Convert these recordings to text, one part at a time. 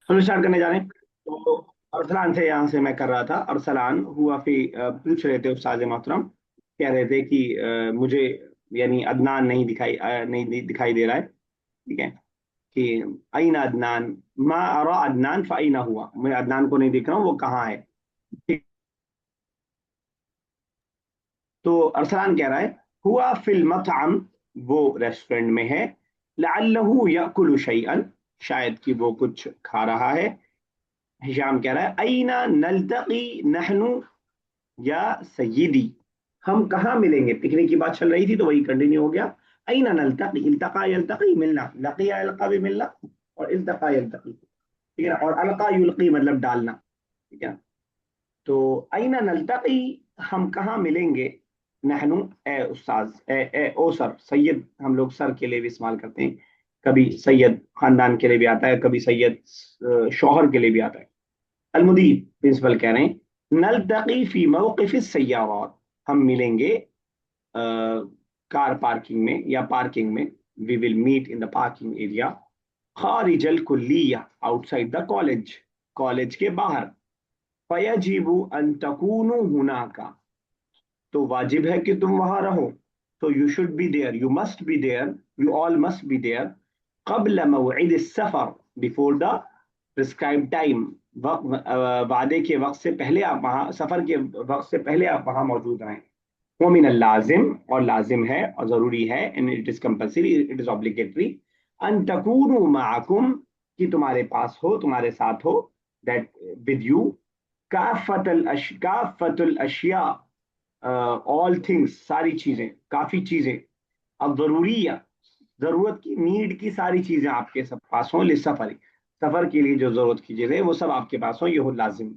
हम स्टार्ट करने जा रहे हैं। तो अरसलान से यहाँ से मैं कर रहा था। अरसलान हुआ पूछ रहे थे उस्ताद मोहतरम, कह रहे थे कि मुझे यानी अदनान नहीं दिखाई दे रहा है। ठीक है कि अईना अदनान, मा अरा अदनान फ़अईना हुआ, मैं अदनान को नहीं देख रहा हूँ, वो कहाँ है। ठीक। तो अरसलान कह रहा है हुआ फिल मतअम, वो रेस्टोरेंट में है। लअल्लहु याकुलु शैअन, शायद कि वो कुछ खा रहा है। हिशाम कह रहा है अईना नल्तकी नहनु या सय्यदी, हम कहाँ मिलेंगे। पिकनिक की बात चल रही थी तो वही कंटिन्यू हो गया। अईना नल्तकी, इल्तका यल्तकी मिलना, लकिया यल्का भी मिलना, और इल्तका यल्तकी, ठीक है ना। और अलका युल्की मतलब डालना, ठीक है। तो अईना नल्तकी, हम कहाँ मिलेंगे। नहनु, ए उस्ताज, ओ सर, सैयद हम लोग सर के लिए भी इस्तेमाल करते हैं। कभी सैयद खानदान के लिए भी आता है, कभी सैयद शौहर के लिए भी आता है। अलमुदीर प्रिंसिपल कह रहे हैं नल्तकी फी मौक़िफ़ सय्यारात, हम मिलेंगे कार पार्किंग में या पार्किंग में। We will meet in the parking area. खारिजल कुल्लिया, आउटसाइड द कॉलेज, कॉलेज के बाहर। फयजीबु अन तकूनु हुनाका, तो वाजिब है कि तुम वहां रहो। तो you should be there, you must be there, you all must be there. कबल मौइद सफर, बिफोर द प्रिस्क्राइब टाइम, वादे के वक्त से पहले आप वहां, सफर के वक्त से पहले आप वहां मौजूद रहें। वो मिन लाजिम, और लाजिम है और जरूरी है, and it is compulsory, it is obligatory. अन तकूनु माकुम, कि तुम्हारे पास हो, तुम्हारे साथ हो, दैट विद यू। काफतल अशिया, ऑल थिंग्स, सारी चीजें, काफी चीजें। अब जरूरी, जरूरत की, नीड की सारी चीजें आपके सब पास हों, ले सफर, सफर के लिए जो जरूरत की चीजें वो सब आपके पास हो, ये हो लाजिम।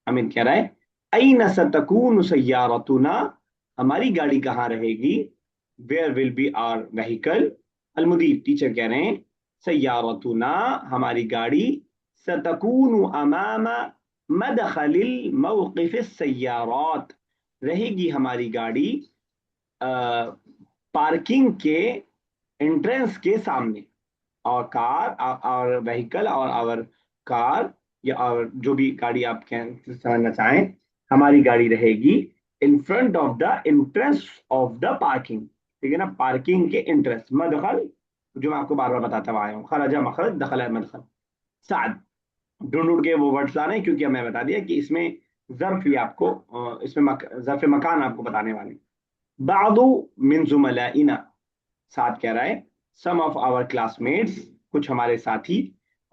अमीन कह रहा है अईन सतकून सय्यारतुना, हमारी गाड़ी कहाँ रहेगी। Where will be our vehicle. अलमुदीर टीचर कह रहे हैं सय्यारतुना, हमारी गाड़ी, सतकून अमामा मदखलिल मौक़िफ़ सय्यारात, रहेगी हमारी गाड़ी पार्किंग के एंट्रेंस के सामने। और कार, और व्हीकल, और आवर कार, या और जो भी गाड़ी आप समझना चाहें, हमारी गाड़ी रहेगी in front of the entrance of the parking, ठीक है ना। पार्किंग के इंट्रेंस, मदखल जो मैं आपको बार बार बताता हुआ आया हूँ, खराजा मखरज, दखल मदखल। साद, ढूंढ ढूंढ के वो वर्ड्स ला रहे हैं क्योंकि हमें बता दिया कि इसमें जर्फ भी आपको इसमें जर्फ मकान आपको बताने वाले हैं। बादू मिन जुमलाइना, साथ कह रहा है सम ऑफ आवर क्लासमेट्स, कुछ हमारे साथी,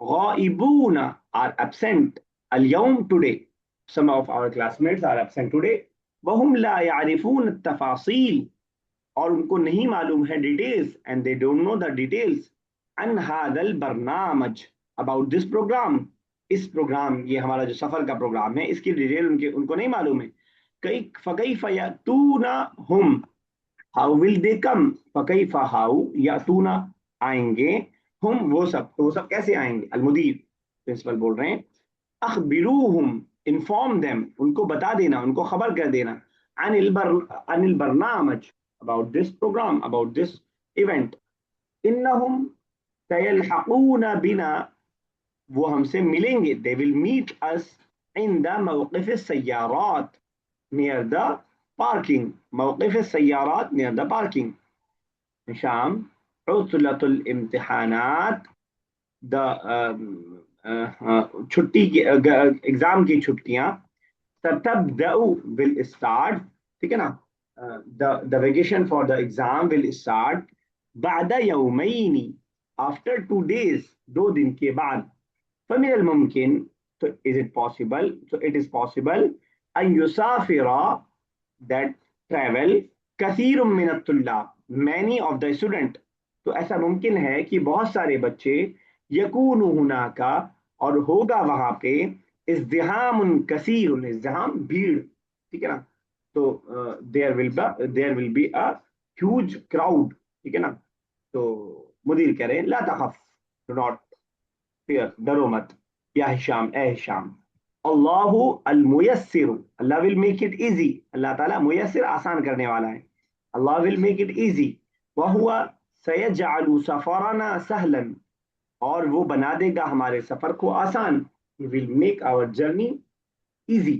गाइबूना आर एब्सेंट, अल-यौम today, some of our classmates are absent today. वहुम ला यारिफून तफासील, और उनको नहीं मालूम है details, and they don't know the details, अन हादल बरनामज, अबाउट दिस प्रोग्राम, इस प्रोग्राम, ये हमारा जो सफर का प्रोग्राम है, इसकी डिटेल उनको नहीं मालूम है। कई फकई फयतूना हम, हाउ विल दे कम, फकैफा हाउ यातूना, आएंगे, हम वो सब, तो वो सब कैसे आएंगे। अलमुदीर प्रिंसिपल बोल रहे हैं अखबिरूहुम, इन्फॉर्म देम, उनको बता देना, उनको खबर कर देना, अनिल बरनामज, about this programme, about this event. इन्नहुम सयल्हकून बिना, वो हमसे मिलेंगे, they will meet us in the मौक़िफ़ सय्यारात, near the parking, मौक़िफ़ सय्यारात, near the parking। शाम, उतलतुल इम्तिहानात, द छुट्टी की, एग्जाम की छुट्टियां। ततबदउ विल स्टार्ट, ठीक है ना। The vacation for the exam will start बाद यौमैनी, आफ्टर 2 days, 2 दिन के बाद। फमिनल मुमकिन, तो is it possible, so it is possible अन युसाफिरा, that travel, कसीर मिन तुल्लाब, मैनी ऑफ द स्टूडेंट, तो ऐसा मुमकिन है कि बहुत सारे बच्चे, यकून हुना का, और होगा वहां पे, इज़्दिहाम कसीर, इज़्दिहाम भीड़, ठीक है ना। तो there will be a huge crowd, ठीक है ना। तो मुदीर कह रहे हैं ला तखफ, डू नॉट फियर, डरो मत, या हिशाम, ए हिशाम। अल्लाहु अल मुयस्सिर, Allah will make it easy, अल्लाह ताला मुयस्सिर, आसान करने वाला है। Allah will make it easy. वहुआ सयजअलु सफरना सहलन, اور وہ بنا دے گا ہمارے سفر کو آسان. He will make our journey easy.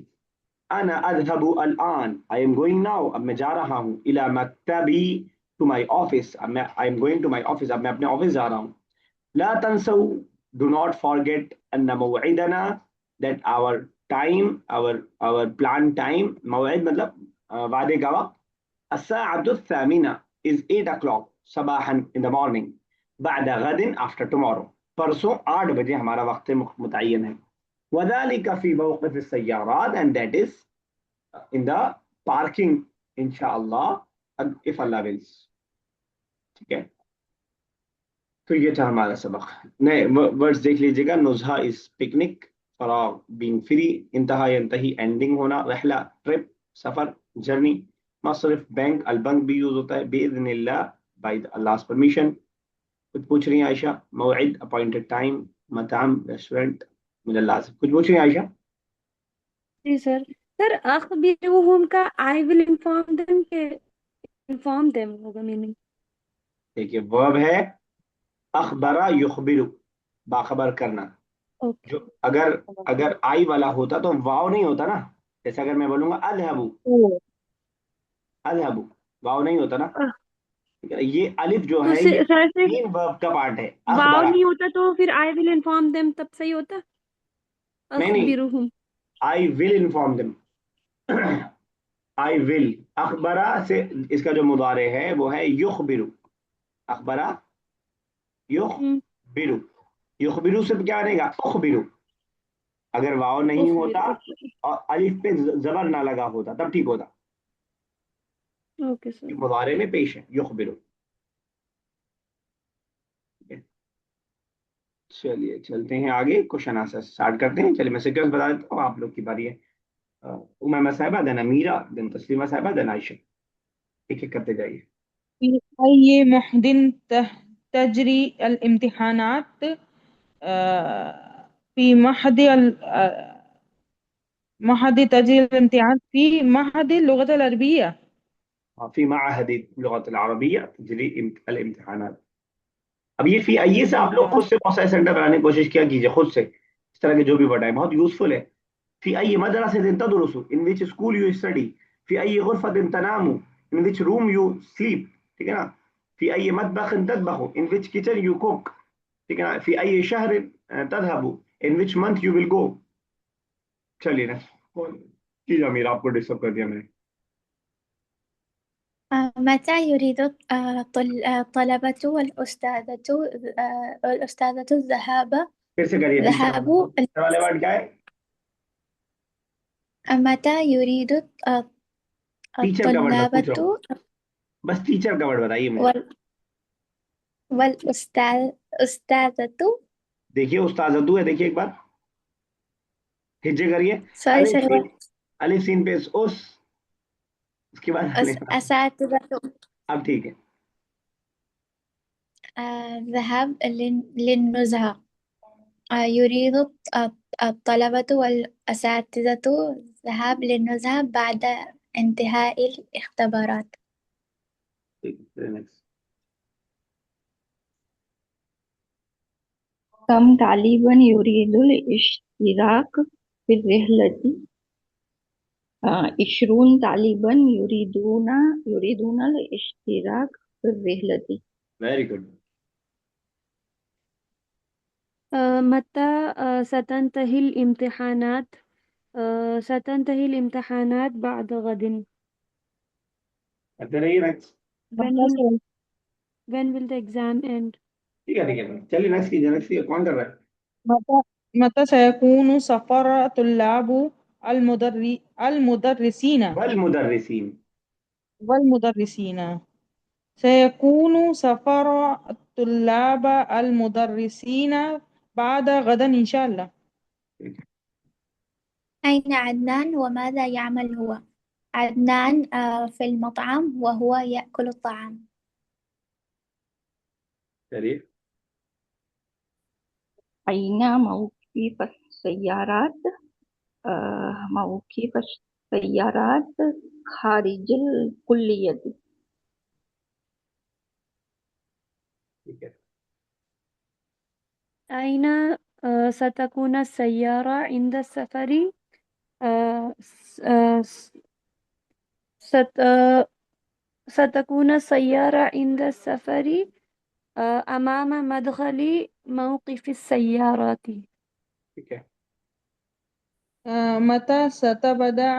انا اذهب الان, I am going now, اب میں جا رہا ہوں, الى مکتبی, to my office, اب میں I am going to my office, اب میں اپنے آفس جا رہا ہوں. لا تنسوا, do not forget, in موعدنا, that our time, our planned time, موعد مطلب وعدے کا وقت, الساعة الثامنة is 8 o'clock صباحا in the morning, بعد غد after tomorrow, پرسوں 8 بجے ہمارا وقت متعین ہے. وذلك في موقف السيارات, and that is in the parking, inshallah, if Allah wills. ٹھیک ہے, تو یہ تھا ہمارا سبق. نئے ورڈز دیکھ لیجیے گا. نزہہ از پکنک, فراغ بینگ فری, انتہا ینتہی اینڈنگ ہونا, رحلہ ٹرپ سفر جرنی, مصرف بینک, البنک بھی یوز ہوتا ہے, باذن اللہ بائی اللہ پرمیشن. کچھ پوچھ رہی ہیں عائشہ؟ موعد اپوائنٹڈ ٹائم, مطعم ریسٹورینٹ, مجھے اللہ سے کچھ پوچھ رہی ہیں عائشہ؟ جی سر. سر اخبرهم کا I will inform them کے inform them ہوگا میننگ. دیکھیے ورب ہے اخبرہ یخبر, باخبر کرنا. اوکے. جو اگر اگر آئی والا ہوتا تو واو نہیں ہوتا نا. جیسے اگر میں بولوں گا اذهب, اذهب, واو نہیں ہوتا نا. ٹھیک ہے, یہ الف جو تو ہے یہ سر سے مین ورب کا پارٹ ہے. واو اخبرہ نہیں ہوتا تو پھر I will inform them تب صحیح ہوتا. نہیں, اخبرهم. آئی ول انفارم دم. آئی ول, اخبرہ سے اس کا جو مضارع ہے وہ ہے یخبرو. اخبرہ یخبرو, یخبرو سے کیا بنے گا اخبرو. اگر واو نہیں اخبر. ہوتا اور الف پہ زبر نہ لگا ہوتا تب ٹھیک ہوتا. Okay sir. مضارع میں پیش ہے یخبرو. چلیے چلتے ہیں آگے, کوشچن آنسر اسٹارٹ کرتے ہیں. چلیے میں سیکوینس بتا دیتا ہوں, آپ لوگ کی باری ہے. امیمہ صاحبہ, دین امیرہ, دین تسلیمہ صاحبہ, دین عائشہ. ایک ایک کرتے جائیے. في أي محد تجري الامتحانات في معهد تجري الامتحانات في معهد اللغة العربية. فی معہد اللغۃ العربیہ تجری الامتحانات. اب یہ فی آئیے سے آپ لوگ خود سے بہت سارے سینٹر بنانے کی کوشش کیا کیجیے خود سے. اس طرح کے جو بھی ورڈ ہے بہت یوزفل ہے. فی ای مدرسہ تدرس, ان وچ اسکول یو اسٹڈی. فی ای غرفہ تنام, ان وچ روم یو سلیپ. ٹھیک ہے نا. فی ای مطبخ تطبخ, ان وچ کچن یو کوک. ٹھیک ہے نا. فی ای شہر تذهب, ان وچ منتھ یو ول گو. چلیے نا, جی امیر آپ کو ڈسٹرب کر دیا میں نے. متى يريد الطلبة والأستاذة الذهاب پھر سے کریے تیسرا ذهاب والے ورڈ کیا ہے؟ متى يريد ٹیچر کا ورڈ بس پوچھ رہا الطلبة ہوں, بس ٹیچر کا ورڈ بتائیے مجھے. والأستاذة. دیکھیے استاذتو ہے, دیکھیے ایک بار ہجے کریے. سوری الف سر. سین, الف سین پہ اس کے بعد أساتذة. اب ٹھیک ہے. ذهاب للنزهة. يريد الطلبة والأساتذة الذهاب للنزهة بعد انتهاء الاختبارات. كم طالبا يريد الاشتراك في الرحلة 20 طالبا يريدون الاشتراك في الرحلة. Very good. متى ستنتهي الامتحانات. ستنتهي الامتحانات بعد غد. کرتے رہیے next. When will the exam end. ٹھیک ہے چلیے نیکسٹ کیجیے, نیکسٹ کیجیے. کون کر رہا ہے؟ متى سيكون سفر طلاب المدرسين والمدرسین. سيكون سفر طلاب المدرسين بعد غدا إن شاء الله. أين عدنان وماذا يعمل هو؟ عدنان في المطعم وهو يأكل الطعام. چلیے. أين موقف السيارات موقف السيارات خارج الكلية. ٹھیک ہے. أين ستكون السيارة عند السفر؟ آه، س- آه، س- ست آه، ستكون السيارة عند السفر أمام مدخل موقف السيارات. ठीक है. متى ستبدأ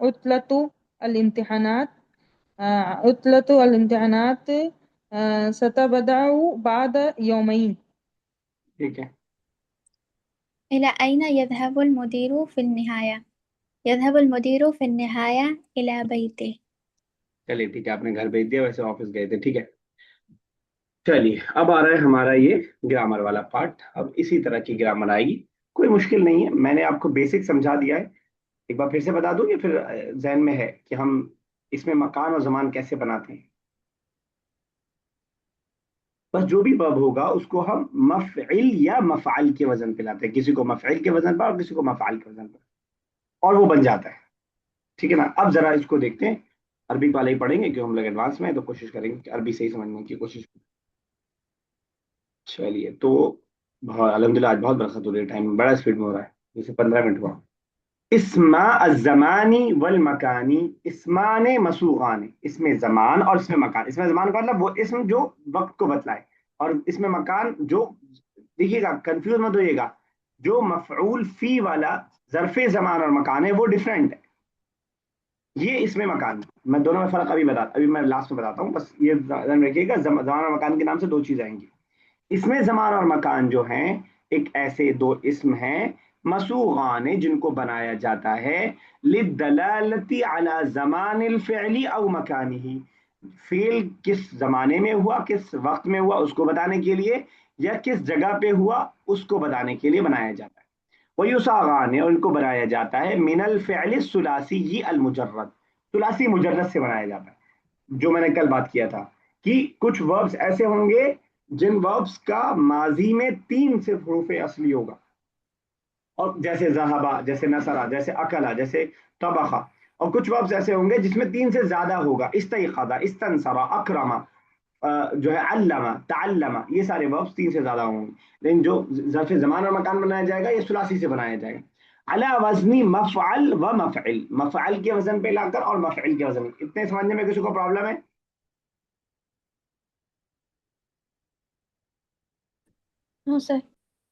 عطلة الامتحانات؟ عطلة الامتحانات ستبدأ بعد يومين. ठीक है. إلى أين يذهب المدير في النهاية؟ يذهب المدير في النهاية إلى بيته. चलिए ठीक है, आपने घर भेज दिया, वैसे ऑफिस गए थे. ठीक है. चलिए अब आ रहा है हमारा ये ग्रामर वाला पार्ट. अब इसी तरह की ग्रामर आएगी, कोई मुश्किल नहीं है, मैंने आपको बेसिक समझा दिया है. एक बार फिर से बता दूं, ये फिर जहन में है कि हम इसमें मकान और जमान कैसे बनाते हैं. बस जो भी वर्ब होगा उसको हम मफइल या मफआल के वजन पे लाते हैं, किसी को मफइल के वजन पर और किसी को मफआल के वजन पर, और वो बन जाता है. ठीक है ना. अब जरा इसको देखते हैं. अरबी वाले ही पढ़ेंगे क्योंकि हम लोग एडवांस में हैं, तो कोशिश करेंगे कि अरबी सही समझने की कोशिश करें. चलिए तो बहुत अल्हम्दुलिल्लाह आज बहुत बरकत हो रही है, टाइम बड़ा स्पीड में हो रहा है, जैसे 15 मिनट हुआ. इस्मा अज़मानी वल मकानी, इस्माने मसूगाने, इसमें जमान और इसमें मकान. इसमें जमान का मतलब वो इसम जो वक्त को बतलाए, और इसमें मकान जो, देखिएगा कंफ्यूज मत होइएगा, जो मफऊल फी वाला जरफे जमान और मकान है वो डिफरेंट है. ये इसमें मकान, मैं दोनों में फर्क अभी मैं लास्ट में बताता हूँ, बस ये ध्यान रखिएगा, जमान और मकान के नाम से दो चीज आएंगी. इसमें जमान और मकान जो हैं एक ऐसे दो इसम हैं मसूगान जिनको बनाया जाता है लिदलालती अला ज़मानिल फ़िअली औ मकानिही, फेल किस जमाने में हुआ, किस वक्त में हुआ उसको बताने के लिए, या किस जगह पे हुआ उसको बताने के लिए बनाया जाता है. वयुसागान, और इनको बनाया जाता है मिनल फ़िअल सुलासी अल मुजर्रद, सुलासी मुजर्रद से बनाया जाता है. जो मैंने कल बात किया था कि कुछ वर्ब्स ऐसे होंगे जिन वर्ब्स का माजी में 3 से हरूफ असली होगा, और जैसे जहाबा, जैसे नसरा, जैसे अकला, जैसे तबखा. और कुछ वर्ब्स ऐसे होंगे जिसमें 3 से ज्यादा होगा, इस्तयक़ज़ा, इस्तनसरा, अकरमा, जो है अल्लमा, तअल्लमा, ये सारे वर्ब्स 3 से ज्यादा होंगे. लेकिन जो ज़र्फ़ ज़मान और मकान बनाया जाएगा ये सुलासी से बनाया जाएगा. अला वज़नी मफ़अल व मफ़इल, मफ़अल के वजन पे लाकर और मफ़इल के वजन. इतने समझने में किसी को प्रॉब्लम है? No sir.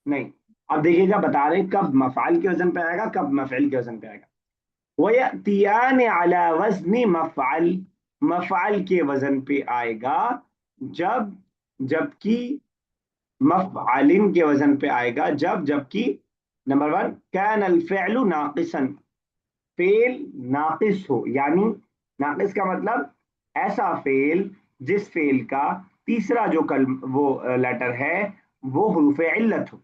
नहीं. अब देखिएगा, बता रहे हैं कब मफाल के वजन पे आएगा, कब मफइल के वजन पे आएगा. वयतियान अला वज़नी मफअल, मफअल के वजन पे आएगा जब, जबकि मफअलिन के वजन पे आएगा जब, जबकि नंबर 1 कान अल फ़िअलु नाक़िसन, फेल नाक़िस हो, यानी नाक़िस का मतलब ऐसा फेल जिस फेल का तीसरा जो कल वो लेटर है वो हुरूफ इल्लत हो,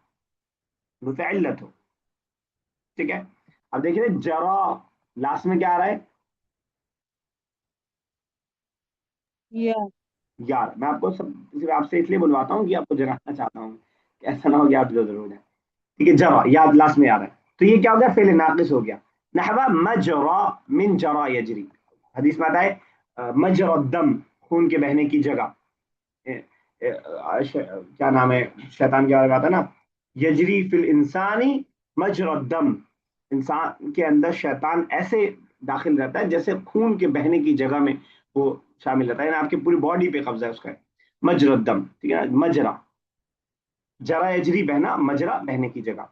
हुरूफ इल्लत हो. ठीक है. अब देखिए जरा, लास्ट में क्या आ रहा है? या यार. मैं आपको सब सिर्फ आपसे इसलिए बुलवाता हूँ कि आपको जगाना चाहता हूँ कि ऐसा ना हो कि आप इधर उधर हो जाए. ठीक है. जरा याद लास्ट में आ रहा है, तो ये क्या हो गया? फेल नाकिस हो गया. नहवा मजरा मिन जरा यजरी, हदीस में आता है मजरा दम, खून के बहने की जगह. क्या नाम है शैतान, क्या लगाता ना, यजरी फिल इंसानी मजरा दम, इंसान के अंदर शैतान ऐसे दाखिल रहता है जैसे खून के बहने की जगह में वो शामिल रहता है, यानी आपकी पूरी बॉडी पे कब्जा है उसका. मजरा दम. ठीक है ना. मजरा, जरा यजरी बहना, मजरा बहने की जगह.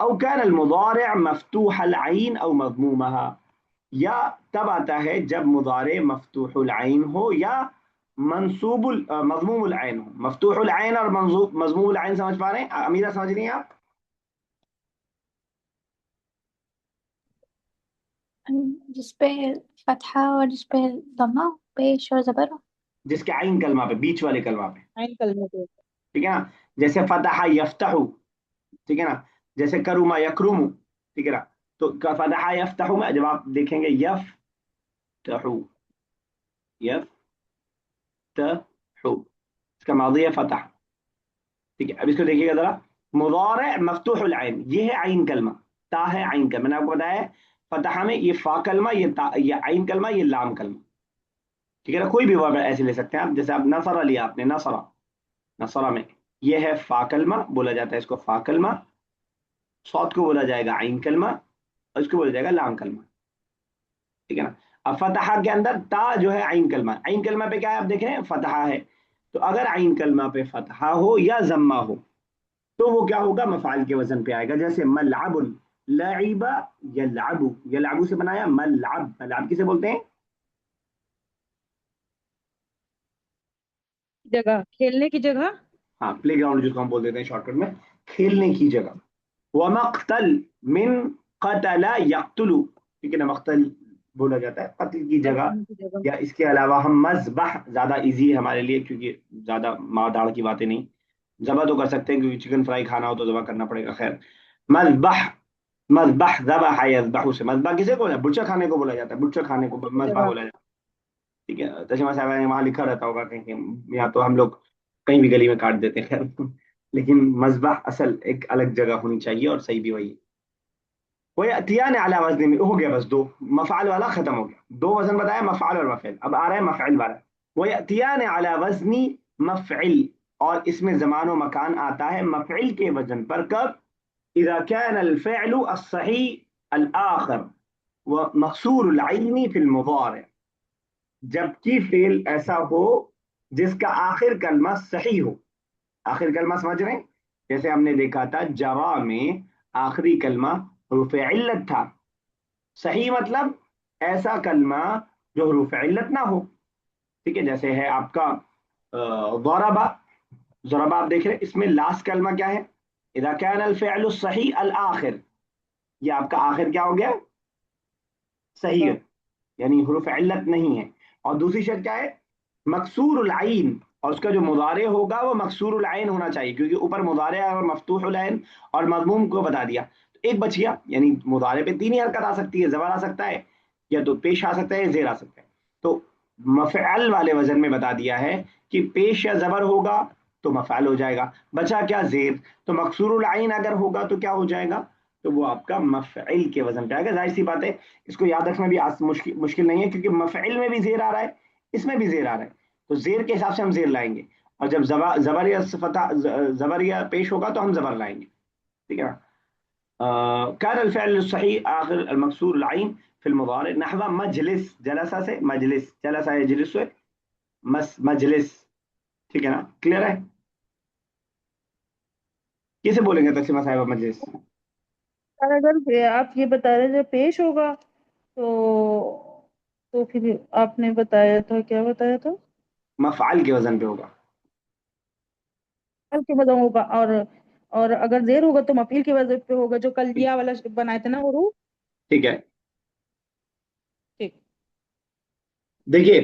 औ कान अल मुदारिअ मफ्तूह अल ऐन औ मज़मूमहा, या तब आता है जब मुदारे मफ्तूहुल ऐन हो या मंसूबुल मज़मूमुल ऐन हो. मफ्तूहुल ऐन और मज़मूमुल ऐन समझ पा रहे हैं? अमीरा समझ रही हैं आप? जिसपे फतहा और जिसपे दमा, पेश और जबर हो. जिसके आइन कलमा पे, बीच वाले कलमा पे. आइन कलमे पे. ठीक है ना. जैसे फतहा यफ्तहु, ठीक है ना. जैसे करुमा यकरुमु, ठीक है ना. तो फतहा यफ्तहु में जब आप देखेंगे यफ्तहु, यफ्तहु, इसका मादी है फतह. ठीक है. अब इसको देखिएगा जरा. मुदारे मफ्तूहुल ऐन, ये है आइन कलमा, ता है आइन कलमा. मैंने आपको बताया फतह में ये फा कलमा, ये ता, ये आइन कलमा, ये लाम कलमा. ठीक है ना. कोई भी वर्ड ऐसे ले सकते हैं आप, जैसे आप नसरा लिया आपने, नसरा, नसरा में یہ ہے فا کلمہ، بولا جاتا ہے اس کو فا کلمہ. صاد کو بولا جائے گا عین کلمہ، اور اس کو بولا جائے گا لام کلمہ. ٹھیک ہے نا. اب فتحہ کے اندر تا جو ہے عین کلمہ، عین کلمہ پہ کیا ہے آپ دیکھ رہے ہیں فتحہ ہے. تو اگر عین کلمہ پہ فتحہ ہو یا ضمہ ہو تو وہ کیا ہوگا، مفعال کے وزن پہ آئے گا. جیسے ملعب، لعب، یلعب، یلعب سے بنایا ملعب. ملعب کسے بولتے ہیں؟ جگہ، کھیلنے کی جگہ. ہاں پلے گراؤنڈ جس کو ہم بول دیتے ہیں شارٹ کٹ میں، کھیلنے کی جگہ. ومقتل من قتل یقتل، ٹھیک ہے نا. مقتل بولا جاتا ہے قتل کی جگہ. کھیلنے کی جگہ. یا اس کے علاوہ ہم مذبح، زیادہ ایزی ہے ہمارے لیے کیونکہ زیادہ مار داڑ کی باتیں نہیں. ذبح تو کر سکتے ہیں کیونکہ چکن فرائی کھانا ہو تو ذبح کرنا پڑے گا. خیر، مذبح، مذبح ذبح یذبح سے، مذبح کسے بولا، بچا کھانے کو بولا جاتا ہے. بچا کھانے کو مذبح جگہ. بولا جاتا ہے. ٹھیک ہے، تسلیمہ صاحب نے وہاں لکھا رہتا ہوگا کہیں، یا تو ہم لوگ کہیں بھی گلی میں کاٹ دیتے ہیں. خیر لیکن مذبح اصل ایک الگ جگہ ہونی چاہیے، اور صحیح بھی وہی ہے. وہ اتیان اعلی وزن میں ہو گیا، بس دو مفعال والا ختم ہو گیا. دو وزن بتایا، مفعال اور مفعل. اب آ رہا ہے مفعل والا. وہ اتیان اعلی وزنی مفعل، اور اس میں زمان و مکان آتا ہے مفعل کے وزن پر. کب؟ اذا كان الفعل الصحيح الاخر ومقصور العين في المضارع، جبکہ فعل ایسا ہو جس کا آخر کلمہ صحیح ہو. آخر کلمہ سمجھ رہے ہیں؟ جیسے ہم نے دیکھا تھا جرا میں آخری کلمہ حروف علت تھا. صحیح مطلب ایسا کلمہ جو حروف علت نہ ہو. ٹھیک ہے، جیسے ہے آپ کا ضربا. ضربا آپ دیکھ رہے ہیں، اس میں لاسٹ کلمہ کیا ہے، اذا كان الفعل الصحيح الاخر. یہ آپ کا آخر کیا ہو گیا، صحیح ہے، یعنی حروف علت نہیں ہے. اور دوسری شرط کیا ہے، مکسور العین، اور اس کا جو مضارع ہوگا وہ مکسور العین ہونا چاہیے، کیونکہ اوپر مضارع اور مفتوح العین اور مضموم کو بتا دیا. تو ایک بچ گیا، یعنی مضارع پہ تین ہی حرکت آ سکتی ہے، زبر آ سکتا ہے، یا تو پیش آ سکتا ہے، زیر آ سکتا ہے. تو مفعل والے وزن میں بتا دیا ہے کہ پیش یا زبر ہوگا تو مفعل ہو جائے گا. بچا کیا، زیر. تو مکسور العین اگر ہوگا تو کیا ہو جائے گا، تو وہ آپ کا مفعل کے وزن پہ آئے گا. ظاہر سی بات ہے اس کو یاد رکھنا بھی مشکل نہیں ہے، کیونکہ مفعل میں بھی زیر آ رہا ہے، اس میں بھی زیر آ رہا ہے. تو زیر کے حساب سے ہم زیر لائیں گے، اور جب زبر یا فتح، زبر یا پیش ہوگا تو ہم زبر لائیں گے. ٹھیک ہے نا. كان الفعل الصحيح آخر المكسور العين في المضارع نحو مجلس. جلسہ سے مجلس، جلسہ یجلس سے مجلس. ٹھیک ہے نا، کلیئر ہے؟ کیسے بولیں گے تسلیمہ صاحبہ مجلس؟ اور اگر آپ یہ بتا رہے تھے پیش ہوگا تو پھر آپ نے بتایا تھا، کیا بتایا تھا؟ مفعال کے وزن پہ ہوگا. مفعول کے وزن ہوگا، اور اگر زیر ہوگا تو مفعول کے وزن پہ ہوگا، جو کل ٹھیک یا والا بنائے تھے نا حروف. ٹھیک ہے. ٹھیک. دیکھیے،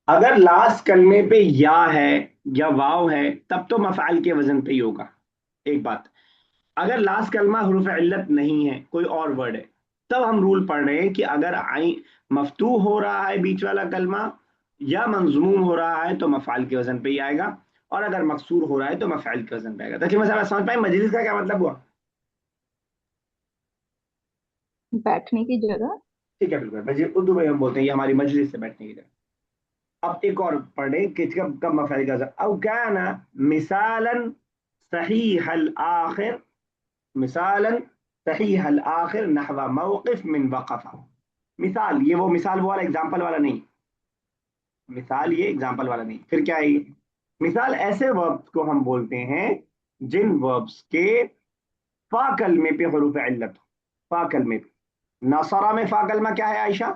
اگر لاسٹ کلمے پہ یا ہے یا واو ہے تب تو مفعال کے وزن پہ ہی ہوگا. ایک بات، اگر لاسٹ کلمہ حروف علت نہیں ہے، کوئی اور ورڈ ہے، تب ہم رول پڑھ رہے ہیں کہ اگر مفتوح ہو رہا ہے بیچ والا کلمہ یا منظوم ہو رہا ہے تو مفعال کے وزن پہ ہی آئے گا، اور اگر مکسور ہو رہا ہے تو مفعال کے وزن پہ آئے گا. تسلیمہ صاحب سمجھ پائیں مجلس کا کیا مطلب ہوا؟ بیٹھنے کی جگہ. ٹھیک ہے، بالکل. اردو میں ہم بولتے ہیں یہ ہماری مجلس سے بیٹھنے کی جگہ. اب ایک اور پڑھ لیں کہ کب مفعال کا وزن. او کان مثالا صحیح الاخر، مثالا صحیح الاخر نحو موقف من وقف. مثال، یہ وہ مثال والا ایگزامپل والا نہیں، مثال یہ ایگزامپل والا نہیں. پھر کیا ہے یہ مثال؟ ایسے وربس کو ہم بولتے ہیں جن وربس کے فا کلمے پہ حروف علت ہو. فا کلمے پہ، نصرہ میں فا کلمہ کیا ہے عائشہ؟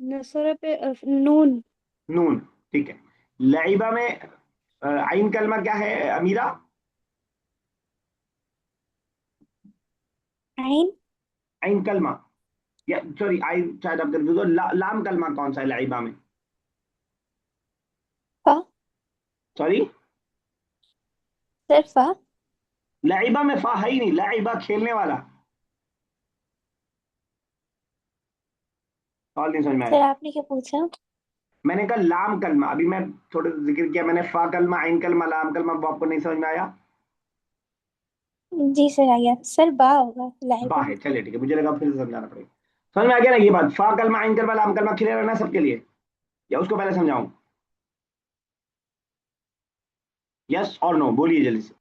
نصرہ پہ نون. نون. ٹھیک ہے. لعبہ میں عین کلمہ کیا ہے امیرہ؟ عين. عین کلمہ، یا سوری عین شاید آپ کر دو. لام کلمہ کون سا ہے لعبہ میں؟ فا. سوری، صرف فا. لعبہ میں فا ہے ہی نہیں. لعبہ کھیلنے والا. سوال نہیں سمجھ میں آیا. سر آپ نے کیا پوچھا؟ میں نے کہا لام کلمہ، ابھی میں تھوڑا ذکر کیا میں نے، فا کلمہ، عین کلمہ، لام کلمہ. وہ آپ کو نہیں سمجھ میں آیا؟ جی سر آ گیا. سر با ہوگا با لعبہ. ہے، چلے ٹھیک ہے، مجھے لگا پھر سے سمجھانا پڑے گا. سمجھ میں آ گیا نا یہ بات؟ فا کلمہ، عین کلمہ، لام کلمہ کلیئر ہے نا سب کے لیے، یا اس کو پہلے سمجھاؤں؟ यस और नो बोलिए जल्दी से।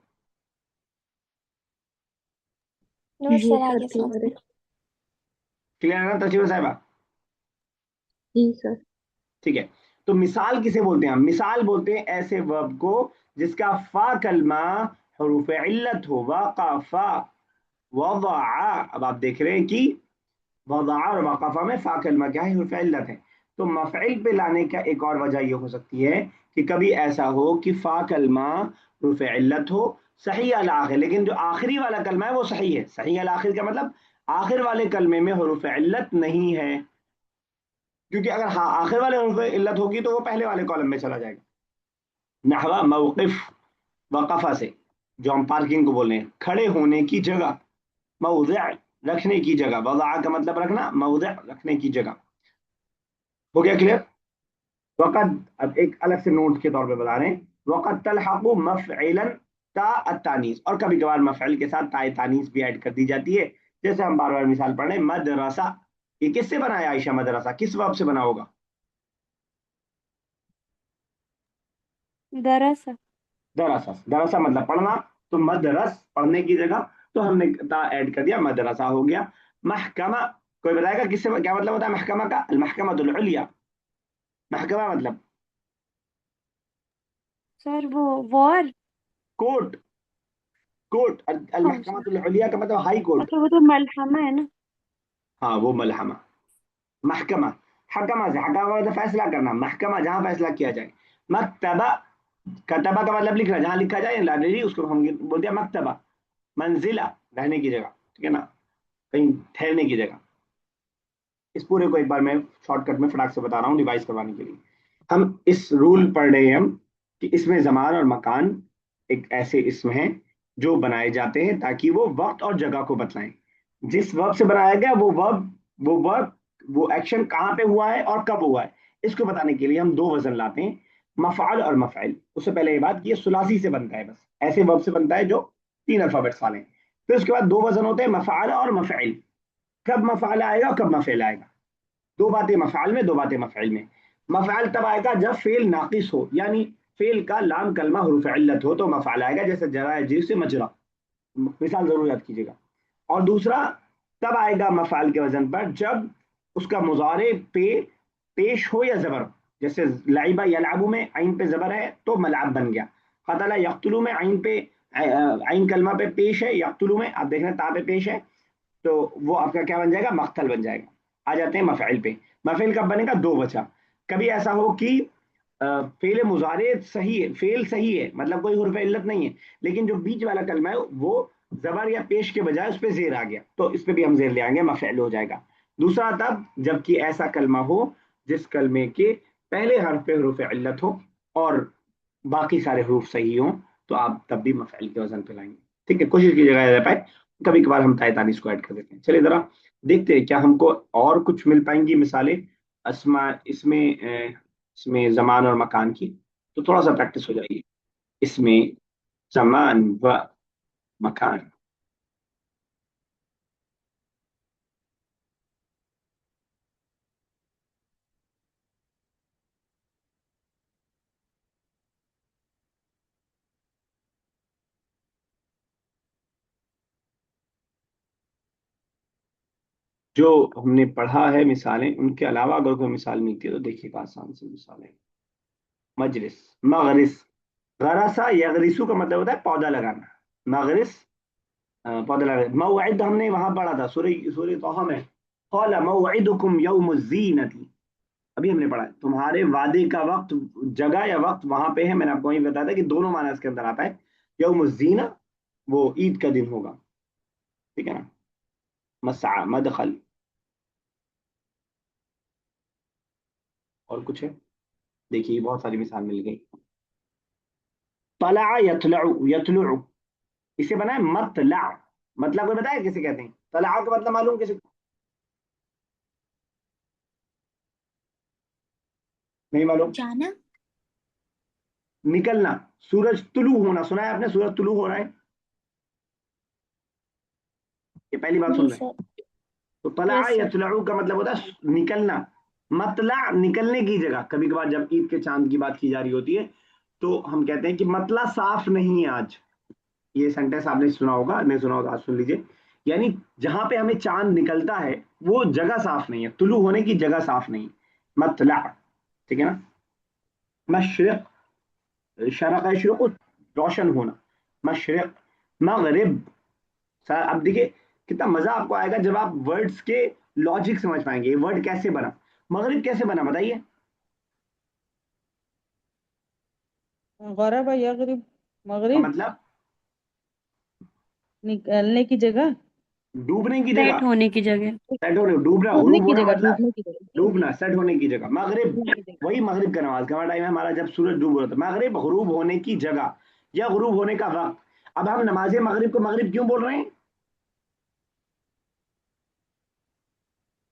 नूर जी सर सर, आगे क्लियर है। समझिए। क्लियर है ना तस्वीर साहिबा? जी सर। ठीक है। तो मिसाल किसे बोलते हैं? मिसाल बोलते हैं ऐसे वर्ब को जिसका फा कलमा हरूफ इल्लत हो। वक़फ़ा, वज़अ। अब आप देख रहे हैं कि वज़अ और वक़फ़ा में फा कलमा क्या है? हरूफ इल्लत है। तो मफ़इल पे लाने का एक और वजह ये हो सकती है कि कभी ऐसा हो कि फा कलमा हरूफ इल्लत हो, सही अल आखिर, लेकिन जो आखिरी वाला कलमा है वो सही है। सही अल आखिर का मतलब आखिर वाले कलमे में हरूफ इल्लत नहीं है, क्योंकि अगर हाँ आखिर वाले हरूफ इल्लत होगी तो वो पहले वाले कॉलम में चला जाएगा। नहवा मौक़िफ़, वक़फ़ा से जो हम पार्किंग को बोल रहे हैं, खड़े होने की जगह। मौज़िअ, रखने की जगह। वज़अ का मतलब रखना, मौज़िअ रखने की जगह। हो गया क्लियर? वक़द, अब एक अलग से नोट के तौर पे बता रहे हैं, वक़द तल्हक़ु मफ़इलन ता अत्तानीस, और कभी कभार मफ़इल के साथ ताए तानीस भी ऐड कर दी जाती है। जैसे हम बार बार मिसाल पढ़ रहे हैं, मदरसा, ये किससे बना है आयशा? मदरसा किस वर्ब से बना होगा? दरसा। दरसा। दरसा मतलब पढ़ना, तो मदरस पढ़ने की जगह, तो हमने ता ऐड कर दिया, मदरसा हो गया। महकमा, कोई बताएगा किससे क्या मतलब होता है महकमा का? अल महकमतुल उलिया। महकमा मतलब सर वो वॉर। कोर्ट। कोर्ट, अल हाँ सर। महकमतुल उलिया का मतलब हाई कोर्ट। अच्छा वो तो मलहमा है ना। हाँ वो मलहमा। महकमा, हकमा से, हकमा मतलब फैसला करना, महकमा जहाँ फैसला किया जाए। मकतबा, कतबा का मतलब लिखना, जहाँ लिखा जाए लाइब्रेरी, उसको हम बोलते हैं मकतबा। मंजिला, रहने की जगह, ठीक है ना, कहीं ठहरने की जगह। इस पूरे को एक बार मैं शॉर्टकट में फटाक से बता रहा हूँ रिवाइज करवाने के लिए। हम इस रूल पढ़ रहे हैं हम कि इसमें जमान और मकान एक ऐसे इसम हैं जो बनाए जाते हैं ताकि वो वक्त और जगह को बतलाएं। जिस वर्ब से बनाया गया वो वर्ब वो एक्शन कहाँ पे हुआ है और कब हुआ है, इसको बताने के लिए हम दो वजन लाते हैं, मफआल और मफइल। उससे पहले ये बात कि ये सुलासी से बनता है, बस ऐसे वर्ब से बनता है जो तीन अल्फाबेट्स वाले हैं। फिर उसके बाद दो वजन होते हैं, मफआल और मफइल। कब मफआल आएगा और कब मफइल आएगा? दो बातें मफआल में, दो बातें मफइल में। मफआल तब आएगा जब फेल नाकिस हो, यानी फेल का लाम कलमा हुरूफ इल्लत हो तो मफआल आएगा, जैसे जरा जी से मजरा, मिसाल जरूर याद कीजिएगा। और दूसरा तब आएगा मफआल के वजन पर जब उसका मुजारे पे पेश हो या जबर हो। जैसे लाइबा यलअबु में आइन पे जबर है तो मलअब बन गया। कतला यक्तुलु में आइन पे आइन कलमा पे पेश है, यक्तुलु में आप देख रहे हैं ता पे पेश है, तो वो आपका क्या बन जाएगा? मक्तल बन जाएगा। आ जाते हैं मफइल पे। मफइल कब बनेगा? दो वजह। कभी ऐसा हो कि फेल मुजारे सही है, फेल सही है, मतलब कोई हुर्फ इल्लत नहीं है, लेकिन जो बीच वाला कलमा है वो जबर या पेश के बजाय उस पर जेर आ गया, तो इस पे भी हम जेर ले आएंगे, मफइल हो जाएगा। दूसरा तब जबकि ऐसा कलमा हो जिस कलमे के पहले हर्फ पे हुर्फ इल्लत हो और बाकी सारे हरूफ सही हों, तो आप तब भी मफइल के वजन पे लाएंगे। ठीक है, कोशिश कीजिएगा आ जा पाए। कभी कभार हम तायतानीस को ऐड कर देते हैं। चलिए जरा देखते हैं क्या हमको और कुछ मिल पाएंगी मिसालें अस्मा इसमें जमान और मकान की। तो थोड़ा सा प्रैक्टिस हो जाएगी इसमें, जमान व मकान। जो हमने पढ़ा है मिसालें, उनके अलावा अगर कोई मिसाल मिलती है तो देखिएगा आसान सी मिसालें। मजलिस, मगरिस, गरसा यगरिसु का मतलब होता है पौधा लगाना। मगरिस पौधा लगाना। मौइद हमने वहां पढ़ा था सूरह सूरह तौहा में, क़ाल मौइदुकुम यौमुज़ ज़ीनति। अभी हमने पढ़ा है तुम्हारे वादे का वक्त, जगह या वक्त वहां पे है। मैंने आपको वही बताया था कि दोनों माना इसके अंदर आता है। यौमुज़ ज़ीना वो ईद का दिन होगा, ठीक है ना। मसआ, मदखल, और कुछ है? देखिए बहुत सारी मिसाल मिल गई। तला यतलउ, यतलु, इसे बना है मतला। मतलब कोई बताया किसे कहते हैं? तला का मतलब मालूम किसे? नहीं मालूम? जाना। निकलना। सूरज तुलू होना, सुना है आपने? सूरज तुलू हो रहा है, ये पहली बार जी सुन रहे हैं? सर। तो तला यस सर। यतलउ का मतलब होता है निकलना। मतला निकलने की जगह। कभी कभार जब ईद के चांद की बात की जा रही होती है تو ہم کہتے ہیں کہ مطلع صاف نہیں ہے آج. یہ سینٹینس آپ نے سنا ہوگا, نہیں سنا ہوگا آج سن لیجئے. یعنی جہاں پہ ہمیں چاند نکلتا ہے وہ جگہ صاف نہیں ہے, طلوع ہونے کی جگہ صاف نہیں. مطلع, ٹھیک ہے نا. مشرق, شرق یشرق, روشن ہونا. مشرق. مغرب. اب دیکھیے کتنا مزہ آپ کو آئے گا جب آپ ورڈز کے لاجک سمجھ پائیں گے. یہ ورڈ کیسے بنا, مغرب کیسے بنا بتائیے. غرب یغرب, کا مغرب مطلب نکلنے کی جگہ, ڈوبنے کی جگہ. سیٹ ہونے کی جگہ. سیٹ ہونے, ڈوبنا, ڈوبنے غروب کی ہونا جگہ, مطلب ڈوبنے کی جگہ, ڈوبنا, سیٹ ہونے کی جگہ. مغرب, ڈوبنے کی جگہ. وہی مغرب کا نماز کا ٹائم ہے ہمارا جب سورج ڈوب رہا تھا. مغرب غروب ہونے کی جگہ یا غروب ہونے کا وقت. اب ہم نماز مغرب کو مغرب کیوں بول رہے ہیں؟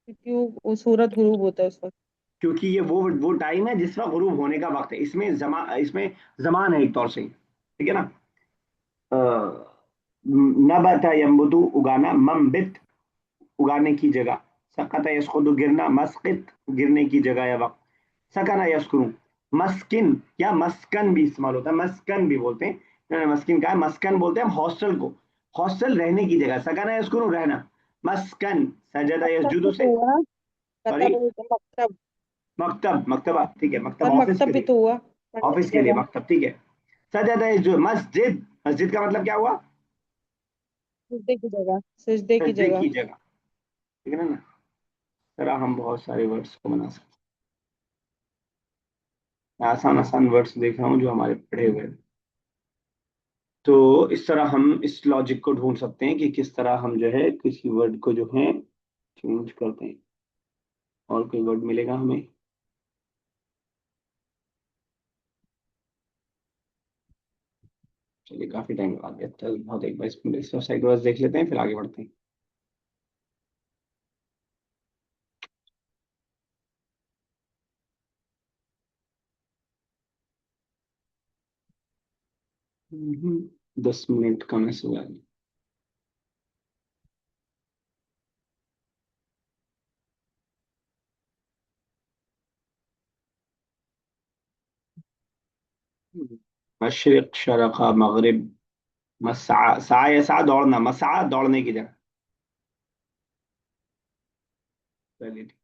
کیونکہ وہ سورج غروب ہوتا ہے اس وقت. کیونکہ یہ وہ ٹائم ہے جس وقت غروب ہونے کا وقت ہے. اس میں زمان ہے ایک طور سے, ٹھیک ہے نا. نبت یمبتو, اگانا. منبت, اگانے کی جگہ. سقط یسقط, گرنا. مسقط, گرنے کی جگہ یا وقت. سکن یسکنو, مسکن یا مسکن بھی استعمال ہوتا ہے, مسکن بھی بولتے ہیں. انہوں نے مسکن کہا, مسکن بولتے ہیں ہم ہاسٹل کو. ہاسٹل رہنے کی جگہ. سکن یسکنو, رہنا. مسکن. سجدہ مکتب یسجدو بھی سے, تو ہوا, سوری, کتب مکتب, مکتب, مکتبہ, ٹھیک ہے, مکتب سر آفس مکتب کے بھی لیے. تو ہوا, پڑھنے کی آفس کے لیے جگہ. مکتب, ٹھیک ہے. سجدہ یسجد, مسجد, مسجد کا مطلب کیا ہوا؟ سجدے کی جگہ, سجدے کی سجدے جگہ. کی جگہ, ٹھیک ہے نا. طرح ہم بہت سارے ورڈس کو بنا سکتے ہیں. آسان آسان ورڈس دیکھ رہا ہوں جو ہمارے پڑھے ہوئے ہیں. تو اس طرح ہم اس لاجک کو ڈھونڈ سکتے ہیں کہ کس طرح ہم جو ہے کسی ورڈ کو جو ہے چینج کرتے ہیں. اور کوئی ورڈ ملے گا ہمیں؟ چلیے کافی ٹائم لگا دیا, بہت. ایک بار اس سائڈ ورڈ دیکھ لیتے ہیں پھر آگے بڑھتے ہیں. ہم، 10 منٹ کا میسج آ گیا. مشرق, شرق, مغرب. مسعى, سعى يسعى, دوڑنا. مسعى, دوڑنے کی جگہ. چلیے ٹھیک.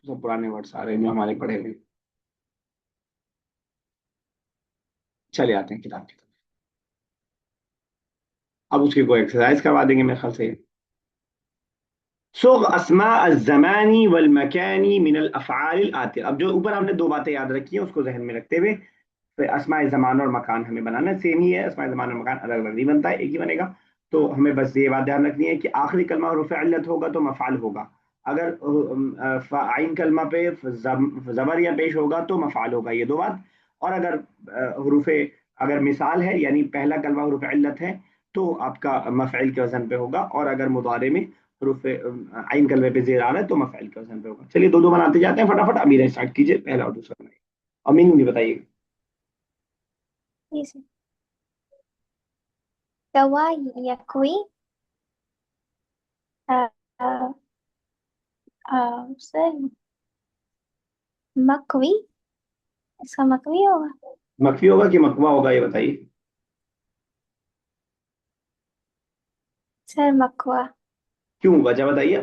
سب پرانے ورڈس آ رہے ہیں جو ہمارے پڑھے ہوئے. چلے آتے ہیں کتاب کی طرف. اب اس کی کوئی ایکسرسائز کروا دیں گے میرے خیال سے. صغ اسماء الزمان والمكان من الافعال الاتيه. اب جو اوپر ہم نے دو باتیں یاد رکھی ہیں اس کو ذہن میں رکھتے ہوئے پھر اسماء زمان اور مکان ہمیں بنانا سیم ہی ہے. اسماء زمان اور مکان الگ الگ نہیں بنتا ہے, ایک ہی بنے گا. تو ہمیں بس یہ بات دھیان رکھنی ہے کہ آخری کلمہ حروف علت ہوگا تو مفعال ہوگا. اگر عین کلمہ پہ زبر یا پیش ہوگا تو مفعال ہوگا, یہ دو بات. اور اگر حروف, اگر مثال ہے یعنی پہلا کلمہ حروف علت ہے تو آپ کا مفعول کے وزن پہ ہوگا. اور اگر مضارع میں حروف عین کلمے پہ زیر آ رہا ہے تو مفعول کے وزن پہ ہوگا. چلیے دو دو بناتے جاتے ہیں فٹافٹ. امیر اسٹارٹ کیجیے, پہلا اور دوسرا بنائیے. اور میننگ بھی بتائیے. جی سر. کوا یکوی, سر مکوی, اس کا مکوی ہوگا. مکفی ہوگا کہ مکوا ہوگا یہ بتائیے. سر مکوا. کیوں, وجہ بتائیے.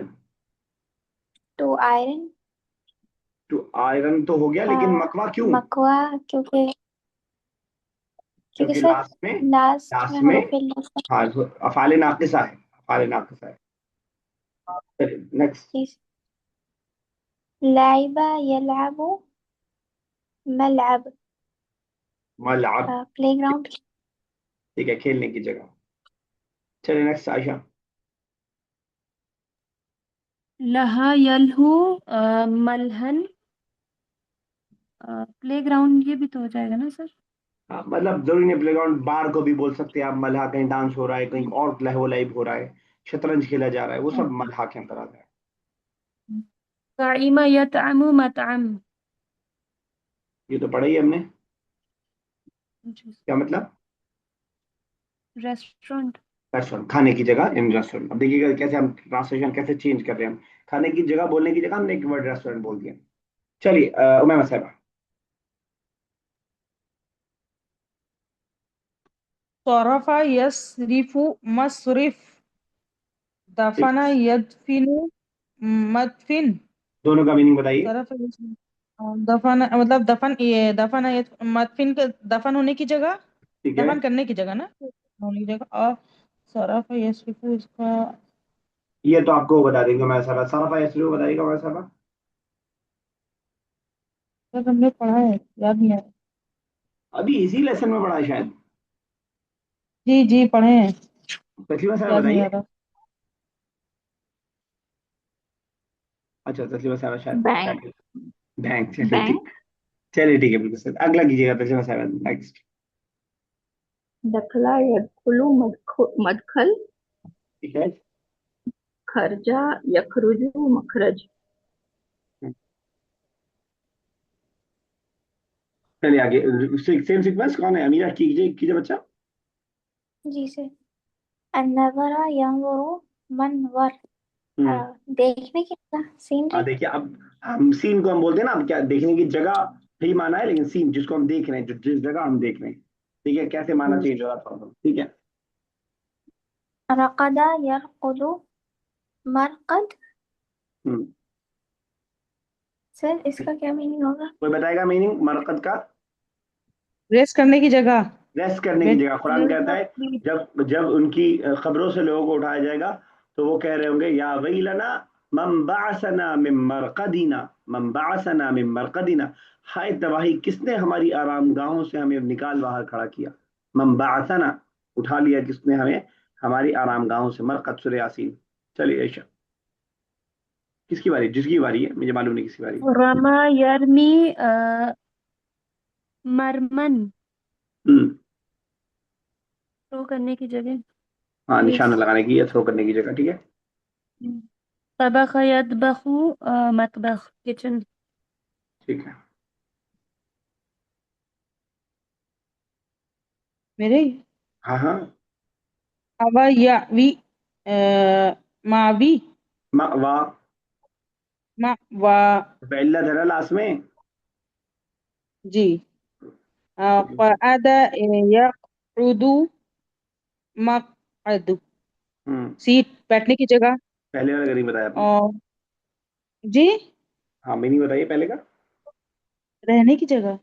To iron. تو آئرن تو ہو گیا لیکن مکوا کیوں؟ مکوا کیونکہ کیونکہ سر لاسٹ لاسٹ میں میں حروف علت. ہاں افعال ناقصہ ہے, افعال ناقصہ ہے. نیکسٹ. لعب یلعب, ملعب, ملعب, پلے گراؤنڈ. ٹھیک ہے, کھیلنے کی جگہ. چلیے نیکسٹ عائشہ. لہا یلہو, ملہن, پلے گراؤنڈ, یہ بھی تو ہو جائے گا نا سر. مطلب ضروری نہیں پلے گراؤنڈ, بار کو بھی بول سکتے ہیں آپ. ملہا کہیں ڈانس ہو رہا ہے, کہیں اور لہو لعب ہو رہا ہے, شطرنج کھیلا جا رہا ہے, وہ سب ملہا کے اندر آتا ہے. قائمہ یطعم مطعم. یہ تو پڑھا ہی ہم نے. کیا مطلب؟ ریسٹورنٹ. रेस्टोरेंट, खाने की जगह इन रेस्टोरेंट। अब देखिएगा कैसे हम ट्रांसलेशन कैसे चेंज कर रहे हैं हम। खाने की जगह बोलने की जगह हमने एक वर्ड रेस्टोरेंट बोल दिया। चलिए उमैमा साहब। صرف يصرف مصرف ठीक, دفن يدفن مدفن दोनों का मीनिंग बताइए। صرف يصرف دفن मतलब दफन ये दफन मदफिन के दफन होने की जगह ठीक है, दफन करने की जगह ना होने की जगह और صرف يصرف इसका ये तो आपको बता देंगे उमैमा साहब। सरफा यसरिफ बताइएगा उमैमा साहब। सर हमने पढ़ा है याद नहीं है अभी इसी लेसन में पढ़ा है शायद। जी जी पढ़े हैं तस्लीमा साहब याद नहीं आ बताइए। रहा अच्छा तस्लीमा साहब शायद बैंक। शायद बैंक, चलिए ठीक। बैंक। चलिए ठीक है, बिल्कुल सर। अगला कीजिएगा तस्लीमा साहब, नेक्स्ट। दखला यदखुलु मदखल। ठीक है। खर्जा यखरुजु मखरज। चलिए आगे। सेम सीक्वेंस कौन है? अमीरा कीजिए कीजिए बच्चा। जी सर। अन्नज़रा यंज़ुरु मनवर। हम्म। देखने की जगह, सीनरी। देखिए अब हम सीन को हम बोलते हैं ना, अब क्या देखने की जगह ही माना है, लेकिन सीन जिसको हम देख रहे हैं, जो जिस जगह हम देख रहे हैं, ठीक है, कैसे माना चेंज हो रहा था, ठीक है। रक़दा यरक़ुदु मरक़द। हम्म। सर इसका क्या मीनिंग होगा? कोई बताएगा मीनिंग मरकत का? रेस्ट करने की जगह रेस्ट करने की बेड जगह। कुरान कहता है जब जब उनकी खबरों से लोगों को उठाया जाएगा तो वो कह रहे होंगे या वैलना मम बासना मिन मरकदिना, मम बासना मिन मरकदिना। हाय तबाही, किसने हमारी आराम गाहों से हमें निकाल बाहर खड़ा किया। मम बासना, उठा लिया किसने हमें हमारी आराम गाहों से। मरकद सूरह यासीन। चलिए ऐशा, किसकी बारी? जिसकी बारी है मुझे मालूम नहीं किसकी बारी है। रमा यरमी मरमन। हम्म। थ्रो करने की जगह। हाँ, यस। निशाना लगाने की या थ्रो करने की जगह, ठीक है। तबख यतबखु मतबख, किचन। ठीक है। मेरे हाँ हाँ। हवा या वी मावी वाह। मा वा पहला धरा लास्ट में। जी قعد يقعد मकअद हम्म। सीट बैठने की जगह पहले वाला नहीं बताया आपने। और जी हाँ, मीनिंग बताइए पहले का। रहने की जगह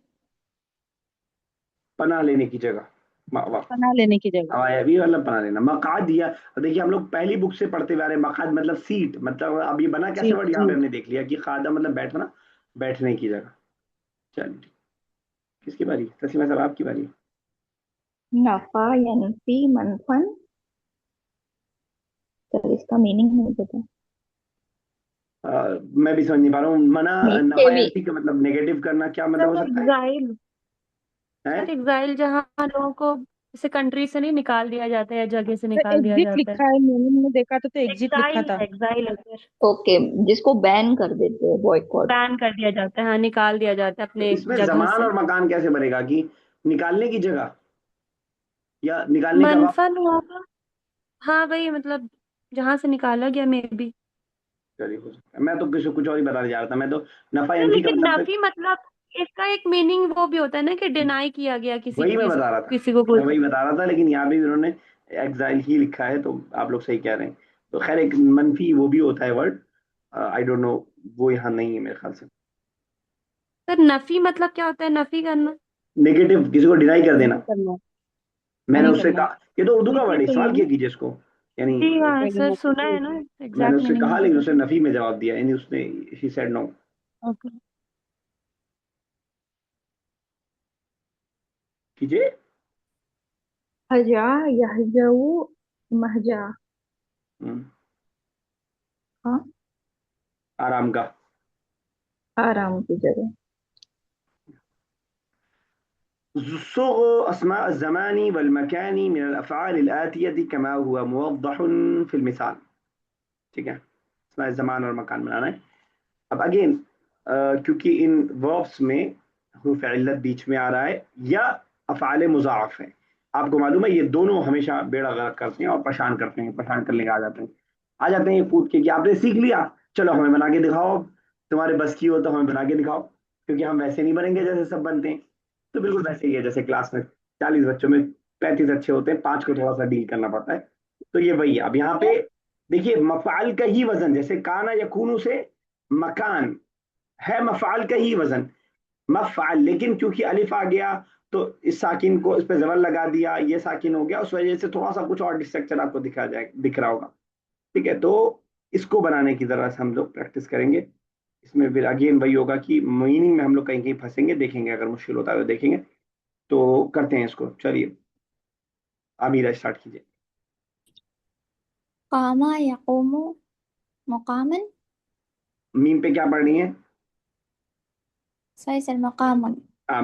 पनाह लेने की जगह। वाह। पनाह लेने की जगह हवाई अभी मतलब पनाह लेना, मकाद दिया। और देखिए हम लोग पहली बुक से पढ़ते हुए आ रहे हैं, मकाद मतलब सीट, मतलब अब ये बना कैसे जी वर्ड, यहाँ जी पे हमने देख लिया कि खादा मतलब बैठना, बैठने की जगह। चलिए ठीक। किसकी बारी? तस्लीमा साहब आपकी बारी। नफा यनफी मनफन। सर इसका मीनिंग नहीं पता। मैं भी समझ नहीं पा रहा हूँ। मना, नीचे भी। नफायंती का मतलब नेगेटिव करना, क्या मतलब हो सर सकता है? एग्जाइल। है? सर एग्जाइल, जहाँ लोगों को जैसे कंट्री से नहीं निकाल दिया जाता है या जगह से तो निकाल दिया एग्जिट जाता है। लिखा है मैंने देखा था तो एग्जिट लिखा एग्जाइल था है, एग्जाइल है सर। ओके, जिसको बैन कर देते हैं, बॉयकॉट। बैन कर दिया जाता है, हाँ, निकाल दिया जाता है तो अपने इसमें जगह जमान से। और मकान कैसे बनेगा कि निकालने की जगह या निकालने का वक्त? मनफन होगा। हाँ वही मतलब, जहां से निकाला गया मे बी। चलिए हो सकता है। मैं तो किसी कुछ और ही बताने जा रहा था। मैं तो नफायंती का लेकिन मतलब नफी मतलब इसका एक मीनिंग वो भी होता है ना कि डिनाई किया गया किसी वही मैं चीज, बता रहा था। किसी को कोई मैं वही बता रहा था, लेकिन यहाँ भी उन्होंने एग्जाइल ही लिखा है, तो आप लोग सही कह रहे हैं। तो खैर एक मनफी वो भी होता है वर्ड, आई डोंट नो, वो यहाँ नहीं है मेरे ख्याल से। सर नफी मतलब क्या होता है? नफी करना। नेगेटिव, किसी को डिनाई कर देना। नहीं करना मैंने नहीं उससे करना कहा, ये तो उर्दू का बिल्कुल वर्ड है, सही है इस्तेमाल ना किया कीजिए इसको। यानी जी हाँ कोई सर, नहीं सुना है ना, मैंने एग्जैक्ट उससे मीनिंग कहा, नहीं लेकिन पता उसने था। नफी में जवाब दिया, यानी उसने ही सेड नो। ओके। कीजिए। हजा यहजऊ महजा। हम्म, हाँ, आराम का। आराम की जगह। صغ أسماء الزمان والمكان من الأفعال الآتية كما هو موضح في المثال. ठीक है, اسماء ज़मान और मकान बनाना है। अब अगेन, क्योंकि इन वर्ब्स में हुरूफ इल्लत बीच में आ रहा है या अफ़ाल मुज़ाअफ़ है, آپ کو معلوم ہے یہ دونوں ہمیشہ بیڑا غرق کرتے ہیں اور پریشان کرتے ہیں، پریشان کرنے کے آ جاتے ہیں یہ پوچھ کے کہ آپ نے سیکھ لیا، چلو ہمیں بنا کے دکھاؤ، تمہارے بس کی ہو تو ہمیں بنا کے دکھاؤ، کیونکہ ہم ویسے نہیں بنیں گے جیسے سب بنتے ہیں۔ تو بالکل ویسے ہی ہے جیسے کلاس میں 40 بچوں میں 35 اچھے ہوتے ہیں، 5 کو تھوڑا سا ڈیل کرنا پڑتا ہے۔ تو یہ وہی ہے۔ اب یہاں پہ دیکھیے مفعال کا ہی وزن، جیسے کانا یکونو سے مکان ہے مفعال کا ہی وزن مفعل، لیکن کیونکہ الف آ گیا تو اس ساکن کو اس پہ زبر لگا دیا، یہ ساکن ہو گیا، اس وجہ سے تھوڑا سا کچھ اور اسٹرکچر آپ کو دکھ رہا ہوگا، ٹھیک ہے۔ تو اس کو بنانے کی ذرا سے ہم لوگ پریکٹس کریں گے، اس میں پھر اگین وہی ہوگا کہ میننگ میں ہم لوگ کہیں کہیں پھنسیں گے، دیکھیں گے اگر مشکل ہوتا ہے تو دیکھیں گے۔ تو کرتے ہیں اس کو، چلیے عامرہ اسٹارٹ کیجیے۔ قام يقوم مقاما. میم پہ کیا پڑھنی ہے؟ sorry sir, مقام.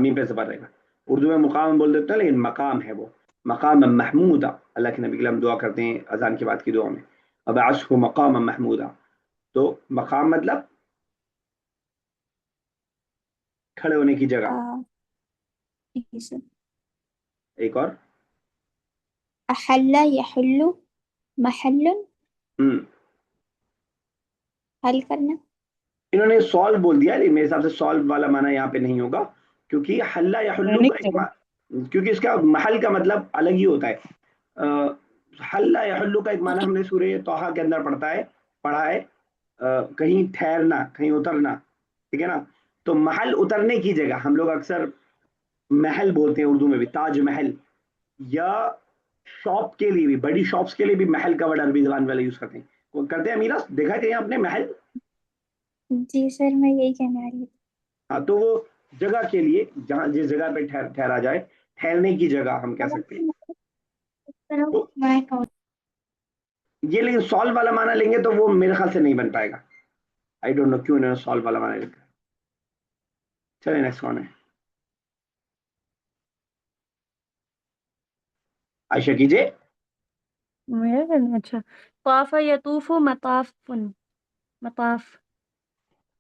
میم پہ زبر رہے گا، اردو میں مقام بول دیتے ہیں لیکن مقام ہے وہ، مقام محمودہ، اللہ کے نبی کے لیے ہم دعا کرتے ہیں اذان کے بعد کی دعا میں، ابعثہ مقام محمودہ۔ تو مقام مطلب کھڑے ہونے کی جگہ۔ yes sir. ایک اور أحل يحل محل. ہم حل کرنا. انہوں نے سالو بول دیا، لیکن میرے حساب سے سالو والا معنی یہاں پہ نہیں ہوگا، کیونکہ حلہ یا حلو کا ایک کیونکہ اس کا محل کا مطلب الگ ہی ہوتا ہے۔ حلہ یا حلو کا ایک معنی ہم نے سورہ طٰہٰ کے اندر پڑھا ہے کہیں ٹھہرنا، کہیں اترنا، ٹھیک ہے نا۔ تو محل اترنے کی جگہ ہم لوگ اکثر محل بولتے ہیں اردو میں بھی، تاج محل، یا شاپ کے لیے بھی، بڑی شاپس کے لیے بھی محل کا ورڈ عربی زبان والے یوز کرتے ہیں۔ وہ کرتے ہیں امیرہ، دیکھا کہ آپ نے محل؟ جی سر میں یہی کہنے والی تھی. ہاں، تو وہ جگہ کے لیے جہاں جس جگہ پہ ٹھہرا جائے، ٹھہرنے کی جگہ ہم کہہ سکتے ہیں۔ تو یہ لیکن سالو والا معنی لیں گے تو وہ میرے خیال سے نہیں بن پائے گا، آئی ڈونٹ نو کیوں انہوں نے سالو والا معنی لکھا۔ چلے نیکسٹ کون ہے؟ عائشہ کیجیے۔ میرا کرنا؟ اچھا، طاف یطوف مطاف، مطاف